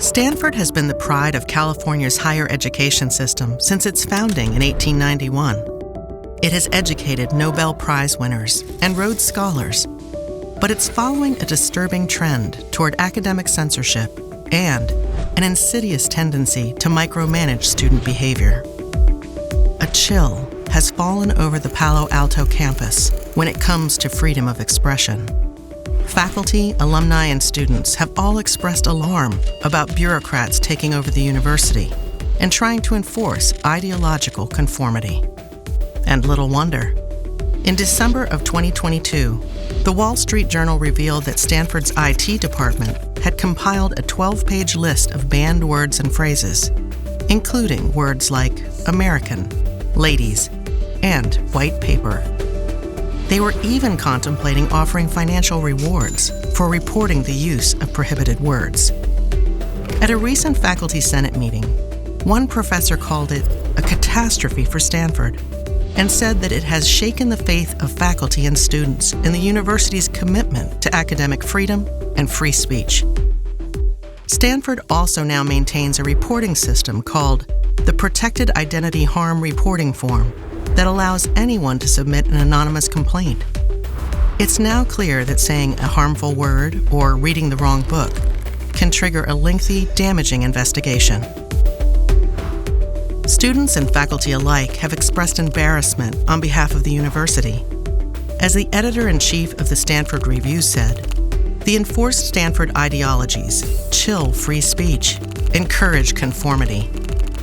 Stanford has been the pride of California's higher education system since its founding in 1891. It has educated Nobel Prize winners and Rhodes Scholars, but it's following a disturbing trend toward academic censorship and an insidious tendency to micromanage student behavior. A chill has fallen over the Palo Alto campus when it comes to freedom of expression. Faculty, alumni, and students have all expressed alarm about bureaucrats taking over the university and trying to enforce ideological conformity. And little wonder. In December of 2022, the Wall Street Journal revealed that Stanford's IT department had compiled a 12-page list of banned words and phrases, including words like American, ladies, and white paper. They were even contemplating offering financial rewards for reporting the use of prohibited words. At a recent Faculty Senate meeting, one professor called it a catastrophe for Stanford and said that it has shaken the faith of faculty and students in the university's commitment to academic freedom and free speech. Stanford also now maintains a reporting system called the Protected Identity Harm Reporting Form that allows anyone to submit an anonymous complaint. It's now clear that saying a harmful word or reading the wrong book can trigger a lengthy, damaging investigation. Students and faculty alike have expressed embarrassment on behalf of the university. As the editor-in-chief of the Stanford Review said, the enforced Stanford ideologies chill free speech, encourage conformity,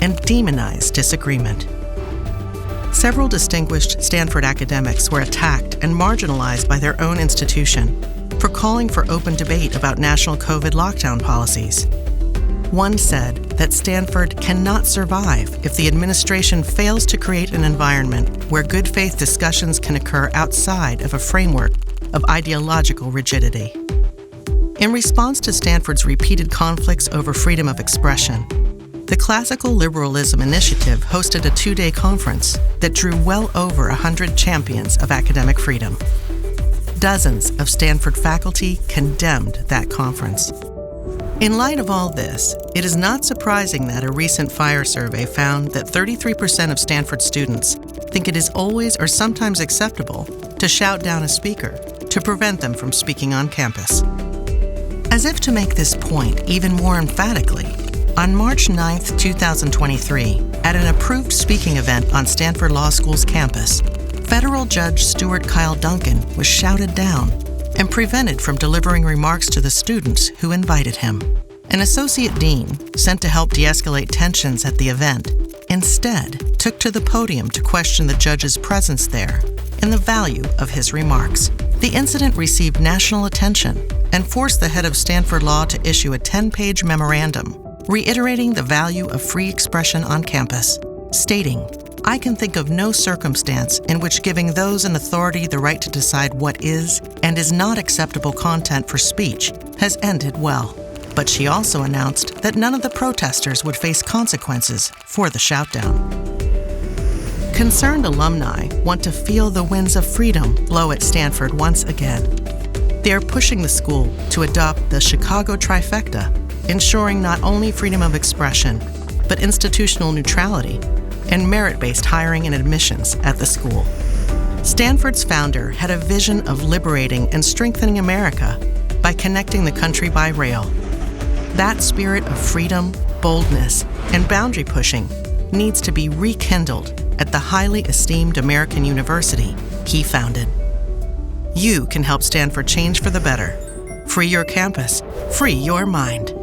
and demonize disagreement. Several distinguished Stanford academics were attacked and marginalized by their own institution for calling for open debate about national COVID lockdown policies. One said that Stanford cannot survive if the administration fails to create an environment where good faith discussions can occur outside of a framework of ideological rigidity. In response to Stanford's repeated conflicts over freedom of expression, the Classical Liberalism Initiative hosted a 2-day conference that drew well over 100 champions of academic freedom. Dozens of Stanford faculty condemned that conference. In light of all this, it is not surprising that a recent FIRE survey found that 33% of Stanford students think it is always or sometimes acceptable to shout down a speaker to prevent them from speaking on campus. As if to make this point even more emphatically, on March 9, 2023, at an approved speaking event on Stanford Law School's campus, Federal Judge Stuart Kyle Duncan was shouted down and prevented from delivering remarks to the students who invited him. An associate dean, sent to help de-escalate tensions at the event, instead took to the podium to question the judge's presence there and the value of his remarks. The incident received national attention and forced the head of Stanford Law to issue a 10-page memorandum reiterating the value of free expression on campus, stating, "I can think of no circumstance in which giving those in authority the right to decide what is and is not acceptable content for speech has ended well." But she also announced that none of the protesters would face consequences for the shoutdown. Concerned alumni want to feel the winds of freedom blow at Stanford once again. They are pushing the school to adopt the Chicago trifecta, ensuring not only freedom of expression, but institutional neutrality and merit-based hiring and admissions at the school. Stanford's founder had a vision of liberating and strengthening America by connecting the country by rail. That spirit of freedom, boldness, and boundary pushing needs to be rekindled at the highly esteemed American university he founded. You can help Stanford change for the better. Free your campus, free your mind.